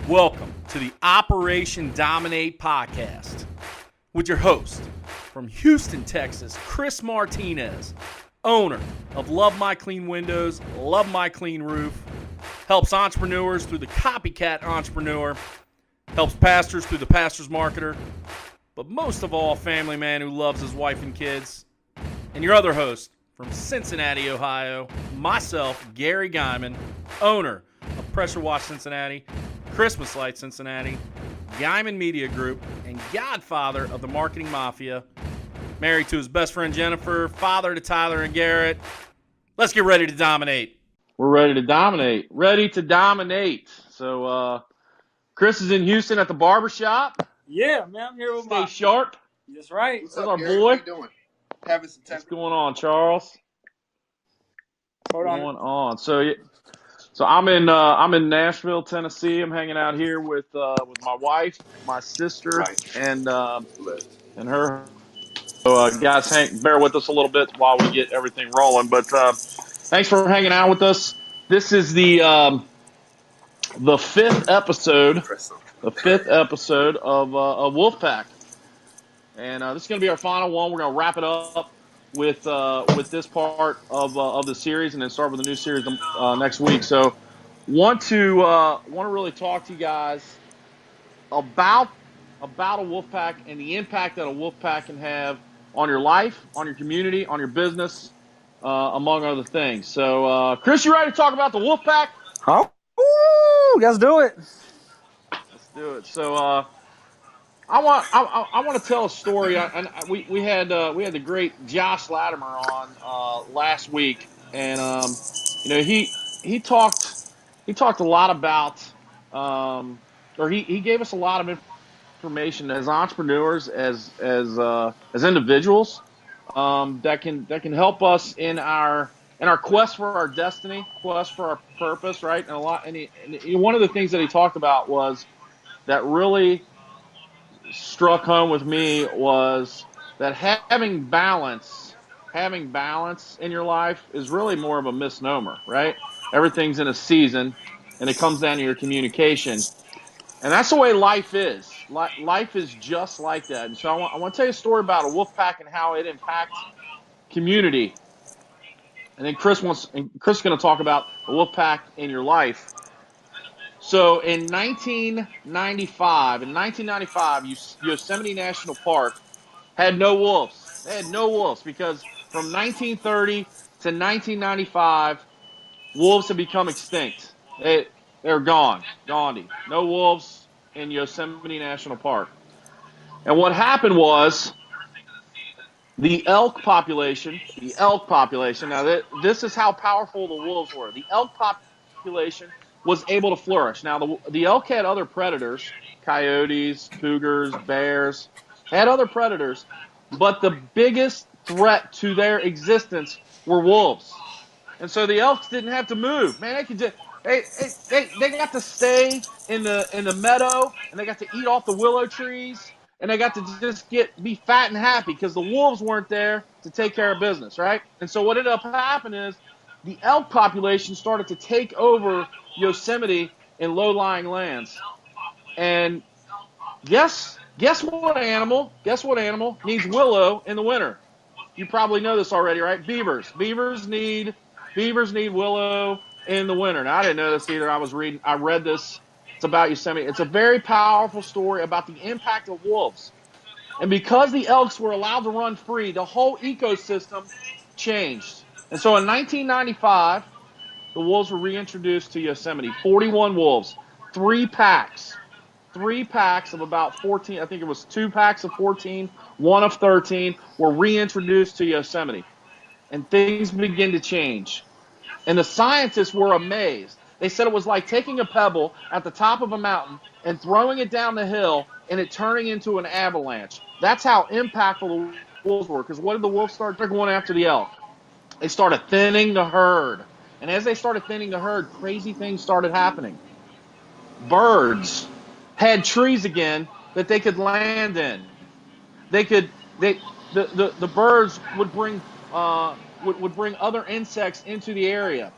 Welcome to the Operation Dominate podcast with your host from Houston, Texas, Chris Martinez, owner of Love My Clean Windows, Love My Clean Roof, helps entrepreneurs through the Copycat Entrepreneur, helps pastors through the Pastor's Marketer, but most of all, family man who loves his wife and kids, and your other host from Cincinnati, Ohio, myself, Gary Guyman, owner of Pressure Wash Cincinnati, Christmas Light Cincinnati, Guyman Media Group, and godfather of the marketing mafia, married to his best friend Jennifer, father to Tyler and Garrett. Let's get ready to dominate. We're ready to dominate. Ready to dominate. So, Chris is in Houston at the barbershop. Yeah, man, I'm here with Stay sharp. That's right. That's our boy. What you doing? Having some time. What's going on, Charles? Hold What's on. going on? So I'm in Nashville, Tennessee. I'm hanging out here with my wife, my sister, and her. So, guys, bear with us a little bit while we get everything rolling. But thanks for hanging out with us. This is the fifth episode of Wolfpack, and this is going to be our final one. We're going to wrap it up with this part of the series, and then start with a new series next week. So, want to really talk to you guys about a Wolfpack and the impact that a Wolfpack can have on your life, on your community, on your business, among other things. So, Chris, you ready to talk about the Wolfpack? Oh, woo, let's do it. Let's do it. So, I want to tell a story. We had the great Josh Latimer on last week, and he talked a lot about or he gave us a lot of information as entrepreneurs, as individuals, that can help us in our quest for our destiny, quest for our purpose, right? And one of the things that he talked about was that really struck home with me was that having balance in your life is really more of a misnomer, right? Everything's in a season, and it comes down to your communication. And that's the way life is. Life is just like that. And so I want to tell you a story about a Wolfpack and how it impacts community. And then Chris is going to talk about a Wolfpack in your life. So in 1995, Yosemite National Park had no wolves. They had no wolves because from 1930 to 1995, wolves had become extinct. They're gone. No wolves in Yosemite National Park. And what happened was the elk population, now this is how powerful the wolves were. The elk population was able to flourish. Now, the elk had other predators, coyotes, cougars, bears, had other predators, but the biggest threat to their existence were wolves. And so the elks didn't have to move. Man, they could just they got to stay in the meadow, and they got to eat off the willow trees, and they got to just be fat and happy because the wolves weren't there to take care of business, right? And so what ended up happening is the elk population started to take over Yosemite in low-lying lands. And guess what animal needs willow in the winter? You probably know this already, right? Beavers. Beavers need willow in the winter. Now, I didn't know this either. I read this. It's about Yosemite. It's a very powerful story about the impact of wolves. And because the elks were allowed to run free, the whole ecosystem changed. And so in 1995, the wolves were reintroduced to Yosemite. 41 wolves, 3 packs of about 14. I think it was 2 packs of 14, 1 of 13 were reintroduced to Yosemite. And things began to change. And the scientists were amazed. They said it was like taking a pebble at the top of a mountain and throwing it down the hill and it turning into an avalanche. That's how impactful the wolves were. Because what did the wolves start going after the elk? They started thinning the herd. And as they started thinning the herd, crazy things started happening. Birds had trees again that they could land in. The birds would bring other insects into the area.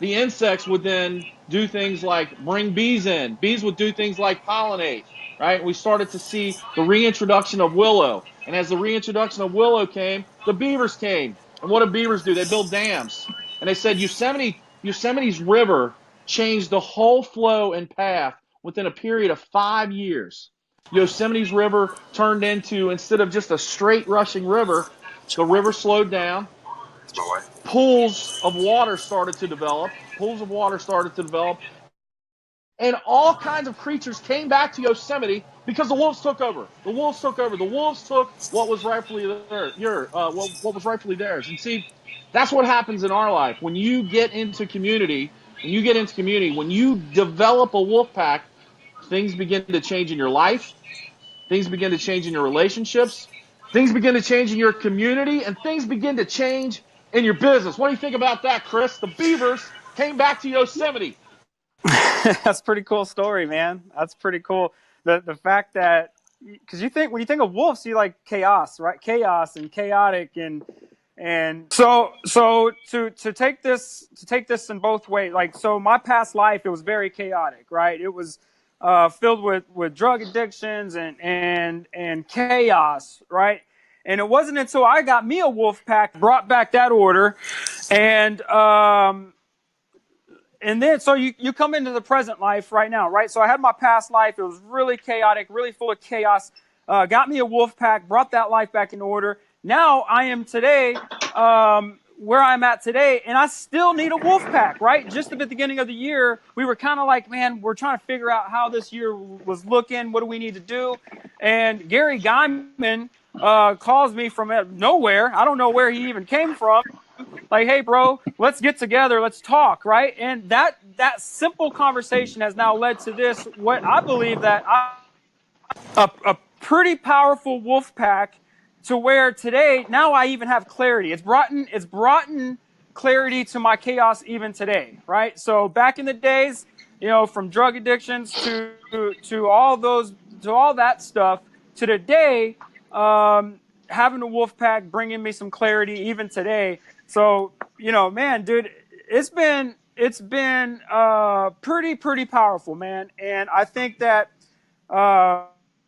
the insects would then do things like bring bees in. Bees would do things like pollinate, right? We started to see the reintroduction of willow. And as the reintroduction of willow came, the beavers came. And what do beavers do? They build dams. And they said Yosemite's river changed the whole flow and path within a period of 5 years. Yosemite's river turned into, instead of just a straight rushing river, the river slowed down. Pools of water started to develop. And all kinds of creatures came back to Yosemite because the wolves took over. The wolves took what was rightfully theirs. And see, that's what happens in our life. When you get into community, when you develop a wolf pack, things begin to change in your life. Things begin to change in your relationships. Things begin to change in your community, and things begin to change in your business. What do you think about that, Chris? The beavers came back to Yosemite. That's a pretty cool story, man. That's pretty cool. The fact that, because when you think of wolves, you like chaos, right? Chaos and chaotic and so to take this in both ways. Like, so my past life, it was very chaotic, right? It was filled with drug addictions and chaos, right? And it wasn't until I got me a wolf pack, brought back that order, and then, so you come into the present life right now, right? So I had my past life. It was really chaotic, really full of chaos. Got me a wolf pack, brought that life back in order. Now I am today where I'm at today, and I still need a wolf pack, right? Just at the beginning of the year, we were kind of like, man, we're trying to figure out how this year was looking. What do we need to do? And Gary Guyman calls me from nowhere. I don't know where he even came from. Like, hey, bro, let's get together. Let's talk, right? And that simple conversation has now led to this, what I believe that a pretty powerful wolf pack, to where today, now I even have clarity. It's brought in clarity to my chaos even today, right? So back in the days, from drug addictions to all that stuff, to today, having a wolf pack bringing me some clarity even today. So, man, dude, it's been pretty powerful, man. And I think that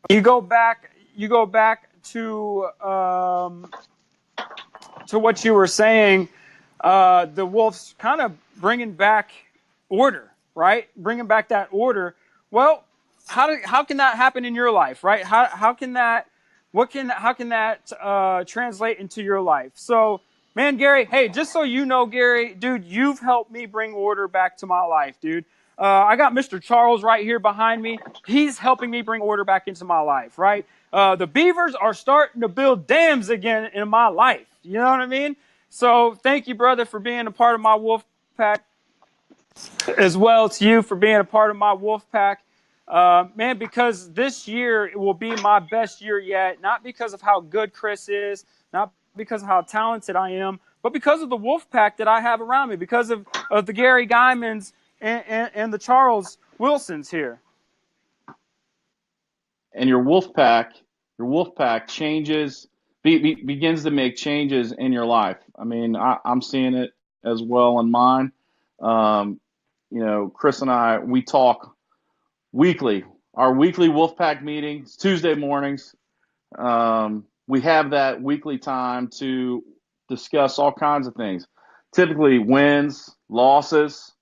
you go back to what you were saying, the wolves kind of bringing back order, right? Bringing back that order. Well, how can that happen in your life, right? How can that translate into your life? So, man, Gary, hey, just so you know, Gary, dude, you've helped me bring order back to my life, dude. I got Mr. Charles right here behind me. He's helping me bring order back into my life, right? The beavers are starting to build dams again in my life. You know what I mean? So thank you, brother, for being a part of my wolf pack, as well to you for being a part of my wolf pack. Man, because this year it will be my best year yet, not because of how good Chris is, not because of how talented I am, but because of the wolf pack that I have around me, because of the Gary Guymans and the Charles Wilsons here. And your wolf pack begins to make changes in your life. I mean, I'm seeing it as well in mine. Chris and I, we talk weekly. Our weekly wolf pack meetings, Tuesday mornings. We have that weekly time to discuss all kinds of things, typically wins, losses,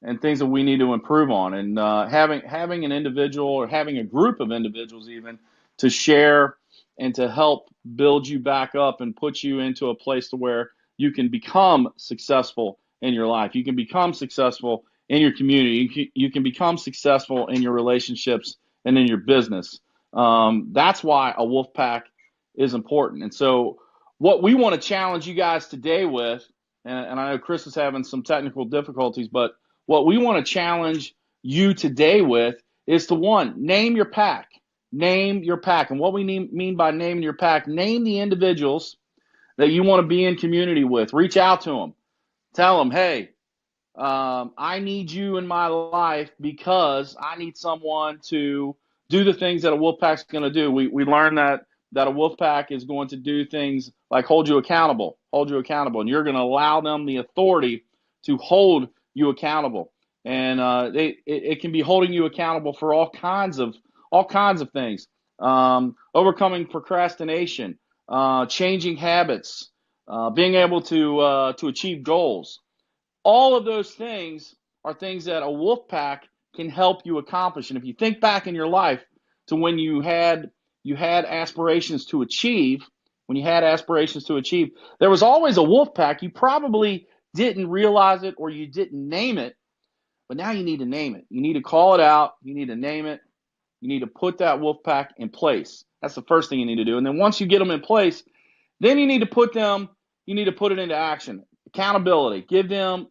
and things that we need to improve on. And having an individual, or having a group of individuals even, to share and to help build you back up and put you into a place to where you can become successful in your life. You can become successful in your community. You can become successful in your relationships and in your business. That's why a wolf pack is important. And so what we want to challenge you guys today with, and I know Chris is having some technical difficulties, but what we want to challenge you today with is to, one, name your pack. Name your pack. And what we mean by naming your pack, name the individuals that you want to be in community with. Reach out to them. Tell them, hey, I need you in my life because I need someone to do the things that a wolf pack's going to do. We learned that a wolf pack is going to do things like hold you accountable, and you're going to allow them the authority to hold you accountable. And it can be holding you accountable for all kinds of things. Overcoming procrastination, changing habits, being able to achieve goals. All of those things are things that a wolf pack can help you accomplish. And if you think back in your life to when you had aspirations to achieve, there was always a wolf pack. You probably didn't realize it or you didn't name it, but now you need to name it. You need to call it out. You need to name it. You need to put that wolf pack in place. That's the first thing you need to do. And then once you get them in place, then you need to put it into action. Accountability. Give them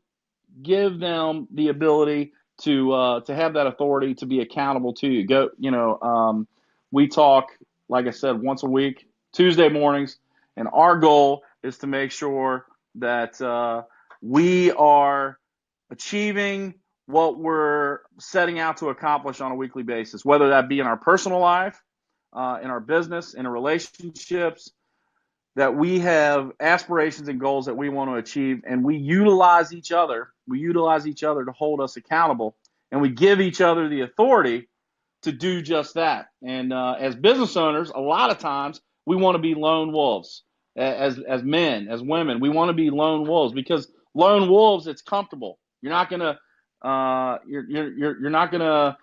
the ability to have that authority to be accountable to you. We talk, like I said, once a week, Tuesday mornings, and our goal is to make sure that we are achieving what we're setting out to accomplish on a weekly basis, whether that be in our personal life, in our business, in our relationships, that we have aspirations and goals that we want to achieve, and we utilize each other. We utilize each other to hold us accountable, and we give each other the authority to do just that. And as business owners, a lot of times we want to be lone wolves. As men, as women, we want to be lone wolves because lone wolves, it's comfortable. You're not gonna you're not gonna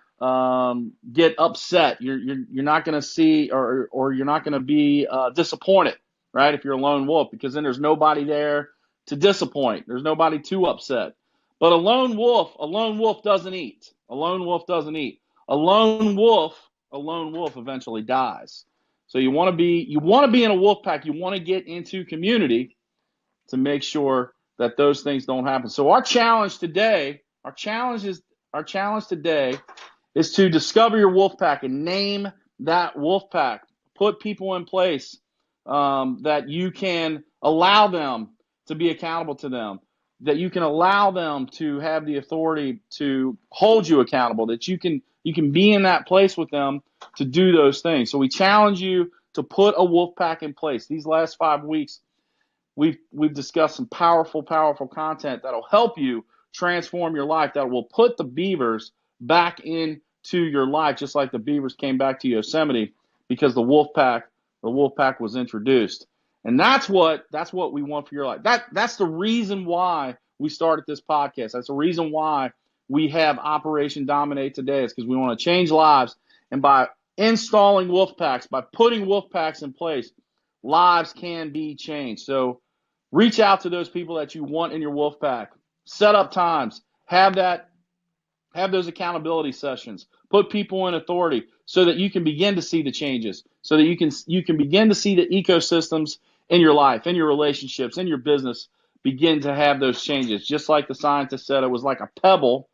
get upset. You're not gonna see or you're not gonna be disappointed, right? If you're a lone wolf, because then there's nobody there to disappoint. There's nobody to upset. But a lone wolf doesn't eat. A lone wolf doesn't eat. A lone wolf eventually dies. So you want to be in a wolf pack. You want to get into community to make sure that those things don't happen. So our challenge today is to discover your wolf pack and name that wolf pack. Put people in place that you can allow them to be accountable to them, that you can allow them to have the authority to hold you accountable, that you can be in that place with them to do those things. So we challenge you to put a wolf pack in place. These last 5 weeks, we've discussed some powerful content that'll help you transform your life, that will put the beavers back into your life, just like the beavers came back to Yosemite because the wolf pack was introduced. And that's what we want for your life. That's the reason why we started this podcast. That's the reason why we have Operation Dominate today. It's because we want to change lives. And by installing wolf packs, by putting wolf packs in place, lives can be changed. So reach out to those people that you want in your wolf pack. Set up times. Have those accountability sessions. Put people in authority so that you can begin to see the changes, so that you can begin to see the ecosystems in your life, in your relationships, in your business begin to have those changes. Just like the scientist said, it was like a pebble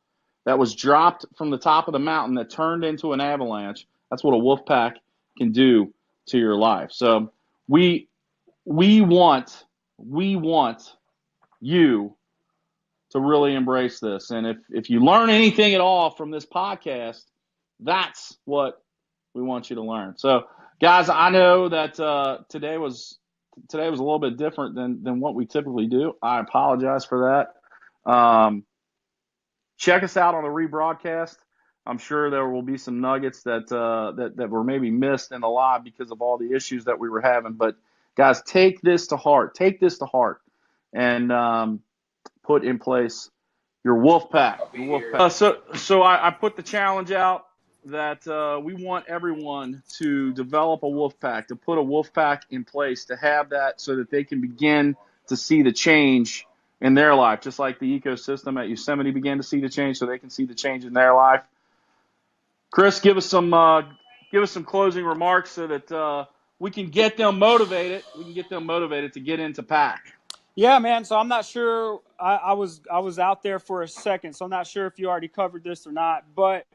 that was dropped from the top of the mountain that turned into an avalanche. That's what a wolf pack can do to your life. So we want you to really embrace this. And if you learn anything at all from this podcast, that's what we want you to learn. So guys, I know that today was a little bit different than what we typically do. I apologize for that. Check us out on the rebroadcast. I'm sure there will be some nuggets that were maybe missed in the live because of all the issues that we were having. But guys, take this to heart. And put in place your wolf pack. So I put the challenge out that we want everyone to develop a wolf pack, to put a wolf pack in place, to have that so that they can begin to see the change in their life, just like the ecosystem at Yosemite began to see the change, so they can see the change in their life. Chris, give us some closing remarks so that we can get them motivated. We can get them motivated to get into pack. Yeah, man. So I'm not sure. I was out there for a second, so I'm not sure if you already covered this or not. But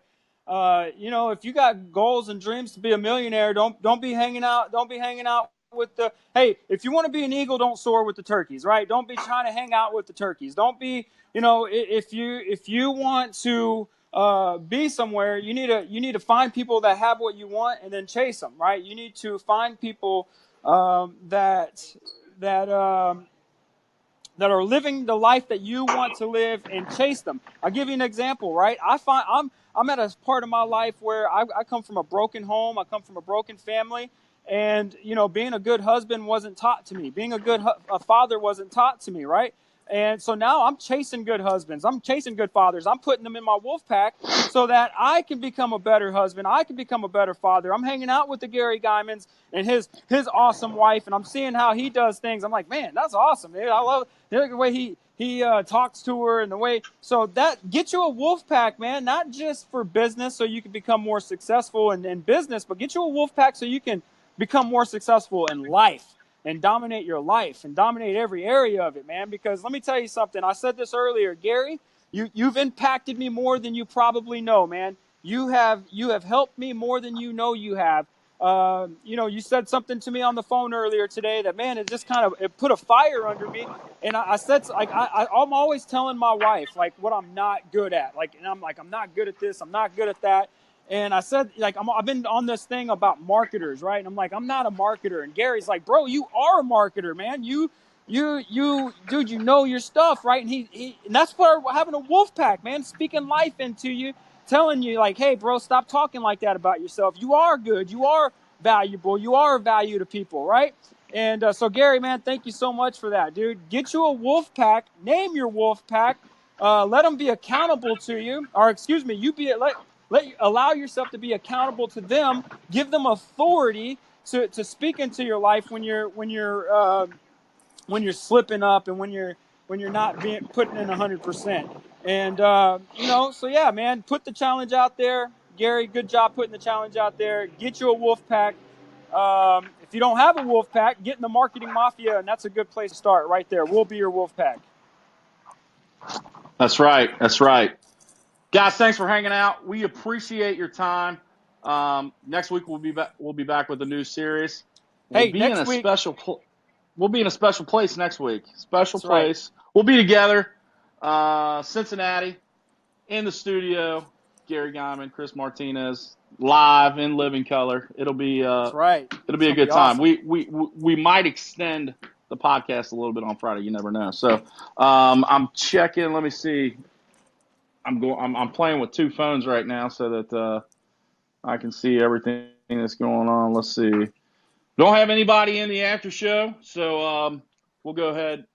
if you got goals and dreams to be a millionaire, don't be hanging out. Don't be hanging out with the. Hey, if you want to be an eagle, don't soar with the turkeys, right? Don't be trying to hang out with the turkeys. Don't be. If you want to be somewhere, you need to find people that have what you want and then chase them, right? You need to find people that that are living the life that you want to live and chase them. I'll give you an example, right? I find I'm at a part of my life where I come from a broken home. I come from a broken family. And, being a good husband wasn't taught to me. Being a father wasn't taught to me, right? And so now I'm chasing good husbands. I'm chasing good fathers. I'm putting them in my wolf pack so that I can become a better husband. I can become a better father. I'm hanging out with the Gary Guymans and his awesome wife, and I'm seeing how he does things. I'm like, man, that's awesome, dude. I love the way he talks to her and the way. So that get you a wolf pack, man, not just for business so you can become more successful in business, but get you a wolf pack so you can become more successful in life and dominate your life and dominate every area of it, man. Because let me tell you something. I said this earlier, Gary. You've impacted me more than you probably know, man. You have helped me more than you know you have. You said something to me on the phone earlier today that, man, it just it put a fire under me. And I said, like, I'm always telling my wife, like, what I'm not good at. Like, and I'm like, I'm not good at this. I'm not good at that. And I said, like, I've been on this thing about marketers, right? And I'm like, I'm not a marketer. And Gary's like, bro, you are a marketer, man. Dude, you know your stuff, right? And and that's where having a wolf pack, man, speaking life into you, telling you, like, hey, bro, stop talking like that about yourself. You are good. You are valuable. You are of value to people, right? And so, Gary, man, thank you so much for that, dude. Get you a wolf pack. Name your wolf pack. Let them be accountable to you. Or, excuse me, allow yourself to be accountable to them. Give them authority to speak into your life when you're slipping up and when you're not putting in 100%. And so yeah, man, put the challenge out there. Gary, good job putting the challenge out there. Get you a wolf pack. If you don't have a wolf pack, get in the Marketing Mafia, and that's a good place to start right there. We'll be your wolf pack. That's right. That's right. Guys, thanks for hanging out. We appreciate your time. Next week we'll be back. We'll be back with a new series. We'll be in a special place next week. Special place. Right. We'll be together. Cincinnati, in the studio. Gary Guyman, Chris Martinez, live in living color. It'll be. That's right. It'll be a good time. Awesome. We might extend the podcast a little bit on Friday. You never know. So I'm checking. Let me see. I'm playing with two phones right now so that I can see everything that's going on. Let's see. Don't have anybody in the after show, so we'll go ahead,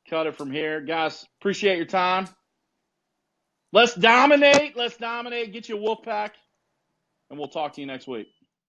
cut it from here. Guys, appreciate your time. Let's dominate. Get you a wolf pack, and we'll talk to you next week.